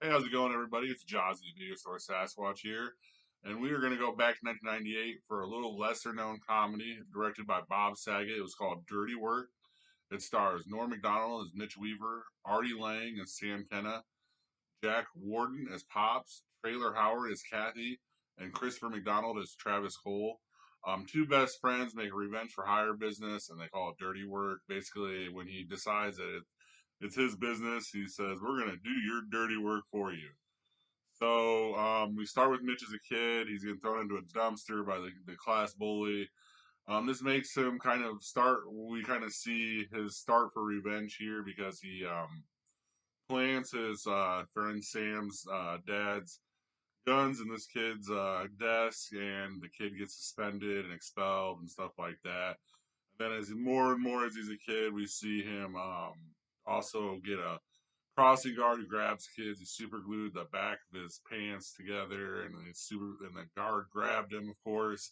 Hey, how's it going, everybody? It's Jazzy, Video Store Sasquatch here, and we are going to go back to 1998 for a little lesser-known comedy directed by Bob Saget. It was called Dirty Work. It stars Norm Macdonald as Mitch Weaver, Artie Lang as Sam Kenna, Jack Warden as Pops, Traylor Howard as Kathy, and Christopher McDonald as Travis Cole. Two best friends make a revenge for hire business, and they call it dirty work. Basically, when he decides that it's his business, he says, "We're gonna do your dirty work for you." So we start with Mitch as a kid. He's getting thrown into a dumpster by the class bully. This makes him kind of start. We kind of see his start for revenge here because he plants his friend Sam's dad's guns in this kid's desk, and the kid gets suspended and expelled and stuff like that. And then, as more and more as he's a kid, we see him also get a crossing guard who grabs kids. He super glued the back of his pants together, and the guard grabbed him, of course.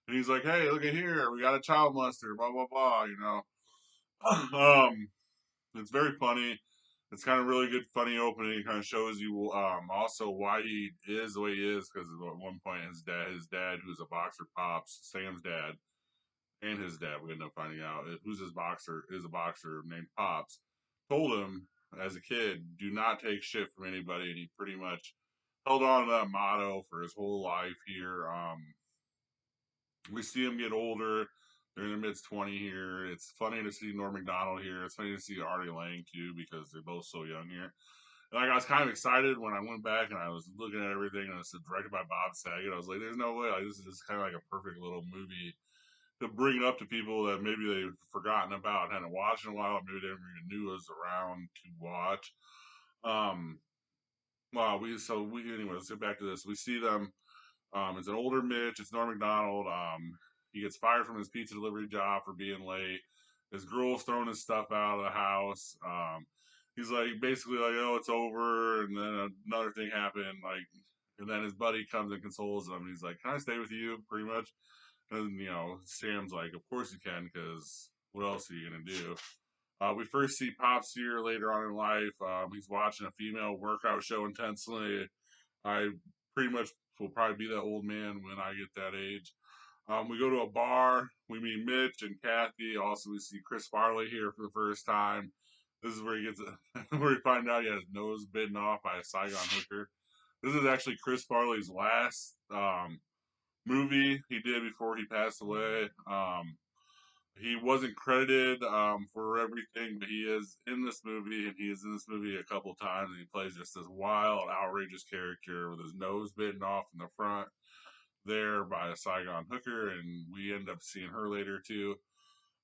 And he's like, "Hey, look at here, we got a child molester." Blah blah blah. It's very funny. It's kind of really good, funny opening. It kind of shows you also why he is the way he is, because at one point his dad, who's a boxer, Pops, Sam's dad, and his dad, we end up finding out who's his boxer is a boxer named Pops, told him as a kid, do not take shit from anybody, and he pretty much held on to that motto for his whole life here. We see him get older. They're in their mid 20 here. It's funny to see Norm Macdonald here. It's funny to see Artie Lang too because they're both so young here. And like I was kind of excited when I went back and I was looking at everything and it's directed by Bob Saget. I was like, "There's no way! Like, this is just kind of like a perfect little movie to bring it up to people that maybe they've forgotten about, hadn't watched in a while, maybe they never even knew it was around to watch." Um, well, anyway, let's get back to this. We see them. It's an older Mitch. It's Norm Macdonald. He gets fired from his pizza delivery job for being late. His girl's throwing his stuff out of the house. He's like basically like, "Oh, it's over," and then another thing happened. And then his buddy comes and consoles him. And he's like, "Can I stay with you?" Pretty much. And Sam's like, "Of course you can, because what else are you gonna do?" We first see Pops here later on in life. He's watching a female workout show intensely. I pretty much will probably be that old man when I get that age. We go to a bar. We meet Mitch and Kathy. Also, we see Chris Farley here for the first time. This is where he gets where we find out he has his nose bitten off by a Saigon hooker. This is actually Chris Farley's last movie he did before he passed away. He wasn't credited for everything, but he is in this movie, and he is in this movie a couple times, and he plays just this wild, outrageous character with his nose bitten off in the front there by a Saigon hooker, and we end up seeing her later too.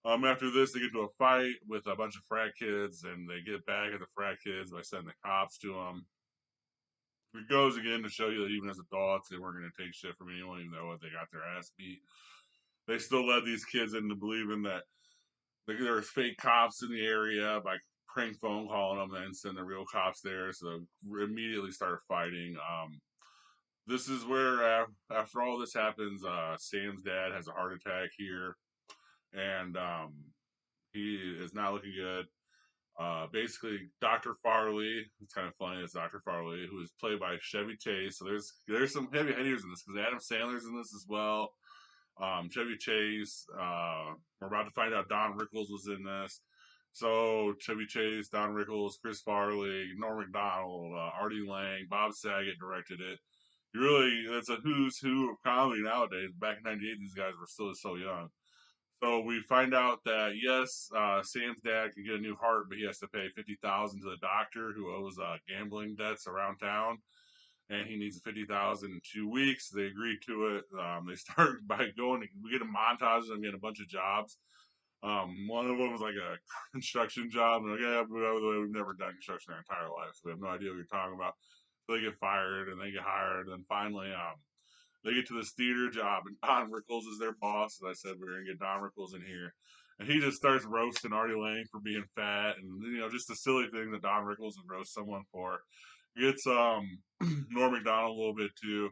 After this, they get into a fight with a bunch of frat kids, and they get back at the frat kids by sending the cops to them. It goes again to show you that even as adults, they weren't going to take shit from anyone, even though they got their ass beat. They still led these kids into believing that there was fake cops in the area by prank phone calling them and send the real cops there. So they immediately started fighting. This is where, after all this happens, Sam's dad has a heart attack here, and he is not looking good. Basically, Dr. Farley. It's kind of funny. It's Dr. Farley, who is played by Chevy Chase. So there's some heavy hitters in this because Adam Sandler's in this as well. Chevy Chase. We're about to find out Don Rickles was in this. So Chevy Chase, Don Rickles, Chris Farley, Norm Macdonald, Artie Lang, Bob Saget directed it. It's a who's who of comedy nowadays. Back in '98, these guys were still so young. So we find out that yes, Sam's dad can get a new heart, but he has to pay 50,000 to the doctor who owes gambling debts around town, and he needs 50,000 in 2 weeks. They agree to it. They start by going. We get a montage of them getting a bunch of jobs. One of them was like a construction job. And like, yeah, by the way, we've never done construction our entire life, so we have no idea what you're talking about. So they get fired and they get hired, and finally, they get to this theater job, and Don Rickles is their boss. As I said, we're gonna get Don Rickles in here, and he just starts roasting Artie Lang for being fat, and just a silly thing that Don Rickles would roast someone for. Gets Norm Macdonald a little bit too,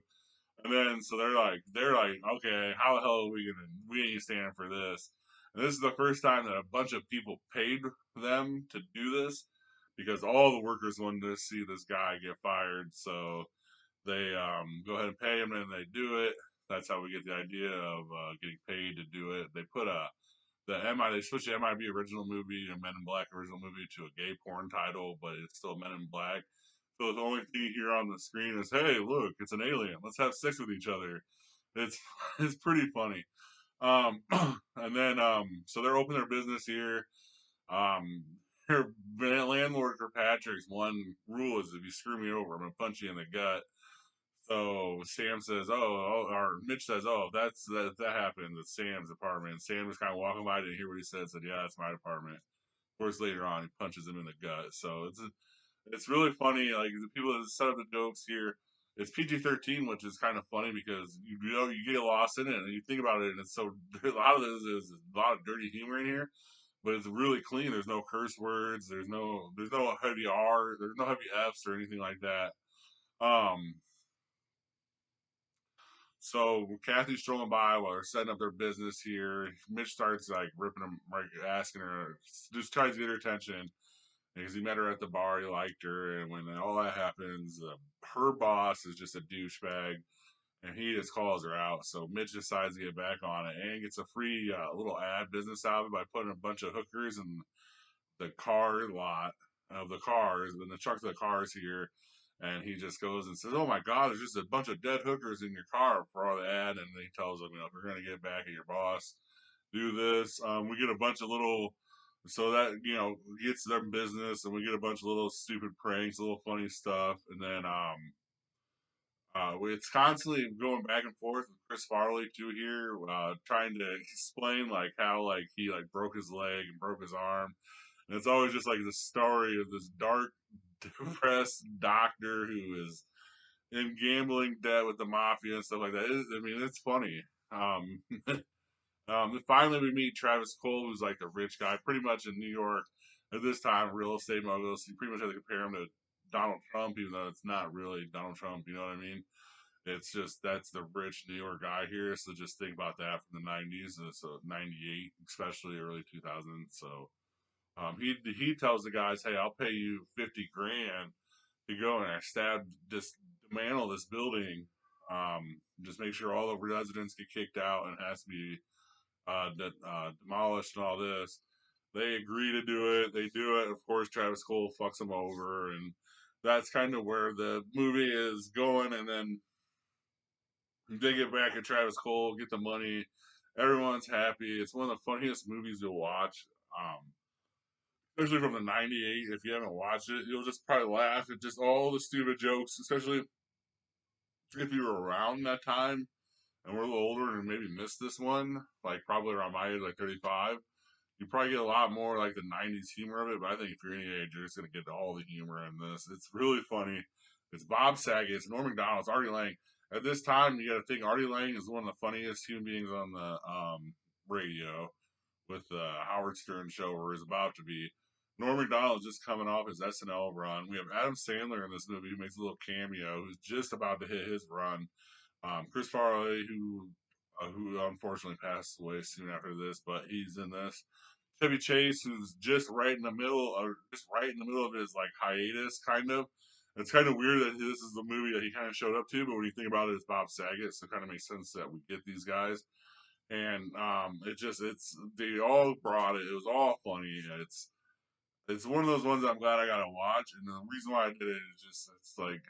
and then so they're like, okay, how the hell are we ain't standing for this. And this is the first time that a bunch of people paid them to do this. because all the workers wanted to see this guy get fired. So they go ahead and pay him, and they do it. That's how we get the idea of getting paid to do it. They put they switched the MIB original movie and Men in Black original movie to a gay porn title, but it's still Men in Black. So the only thing you hear on the screen is, "Hey, look, it's an alien. Let's have sex with each other." It's it's pretty funny. And then so they're opening their business here. Um, her landlord Kirkpatrick's one rule is if you screw me over, I'm gonna punch you in the gut. So Sam says, or Mitch says, "Oh, that happened at Sam's apartment." And Sam was kind of walking by, didn't hear what he said. "Yeah, that's my apartment." Of course, later on, he punches him in the gut. So it's really funny. Like the people that set up the jokes here, it's PG-13, which is kind of funny because you get lost in it and you think about it, and it's so a lot of this is a lot of dirty humor in here, but it's really clean. There's no curse words. There's no heavy R. There's no heavy Fs or anything like that. Um, So Kathy's strolling by while they're setting up their business here. Mitch starts like ripping them, like asking her, just tries to get her attention because he met her at the bar, he liked her, and when all that happens, her boss is just a douchebag, and he just calls her out. So Mitch decides to get back on it and gets a free little ad business out of it by putting a bunch of hookers in the car lot of the cars, in the trucks of the cars here. And he just goes and says, "Oh my God, there's just a bunch of dead hookers in your car for all the ad." And he tells them, "If we're going to get back at your boss, do this." We get a bunch of little, so that, gets them business. And we get a bunch of little stupid pranks, little funny stuff. And then it's constantly going back and forth with Chris Farley too here, trying to explain like how like he like broke his leg and broke his arm, and it's always just like the story of this dark, depressed doctor who is in gambling debt with the mafia and stuff like that. I mean, it's funny. Um, Finally, we meet Travis Cole, who's like the rich guy, pretty much in New York at this time, real estate mogul. So you pretty much have to compare him to Donald Trump, even though it's not really Donald Trump. You know what I mean? It's just that's the rich New York guy here. So just think about that from the '90s, and so '98, especially early 2000s. So he tells the guys, "Hey, I'll pay you 50 grand to go and dismantle this building. Just make sure all the residents get kicked out and it has to be demolished and all this." They agree to do it. They do it. Of course, Travis Cole fucks them over, and that's kind of where the movie is going. And then they get back at Travis Cole, get the money. Everyone's happy. It's one of the funniest movies you'll watch. Especially from the '98. If you haven't watched it, you'll just probably laugh at just all the stupid jokes, especially if you were around that time and we're a little older and maybe missed this one, like probably around my age, like 35. You probably get a lot more like the '90s humor of it, but I think if you're any age, you're just gonna get all the humor in this. It's really funny. It's Bob Saget, it's Norm Macdonald, it's Artie Lang. At this time, you got to think Artie Lang is one of the funniest human beings on the radio with the Howard Stern show, where he's about to be. Norm Macdonald's just coming off his SNL run. We have Adam Sandler in this movie who makes a little cameo, who's just about to hit his run. Chris Farley, who unfortunately passed away soon after this, but he's in this. Chevy Chase, who's just right in the middle of his like hiatus, kind of. It's kind of weird that this is the movie that he kind of showed up to, but when you think about it, it's Bob Saget, so it kind of makes sense that we get these guys. And it's they all brought it. It was all funny. It's one of those ones I'm glad I got to watch, and the reason why I did it is just it's like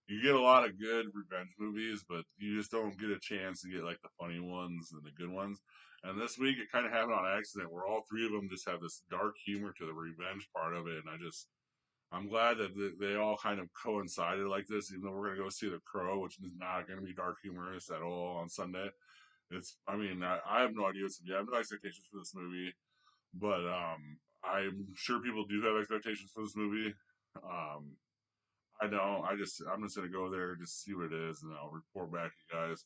you get a lot of good revenge movies, but you just don't get a chance to get like the funny ones and the good ones. And this week it kind of happened on accident, where all three of them just have this dark humor to the revenge part of it, and I'm glad that they all kind of coincided like this. Even though we're gonna go see The Crow, which is not gonna be dark humorous at all on Sunday. I mean, I have no idea what's I have no expectations for this movie, but I'm sure people do have expectations for this movie. Um, I don't. I'm just gonna go there just see what it is, and I'll report back to you guys.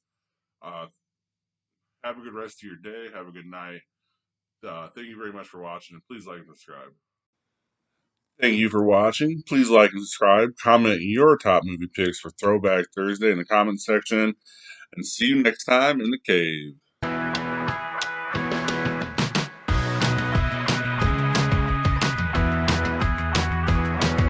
Uh, have a good rest of your day. Have a good night. Thank you very much for watching, and please like and subscribe. Thank you for watching. Please like and subscribe. Comment your top movie picks for Throwback Thursday in the comment section, and see you next time in the cave.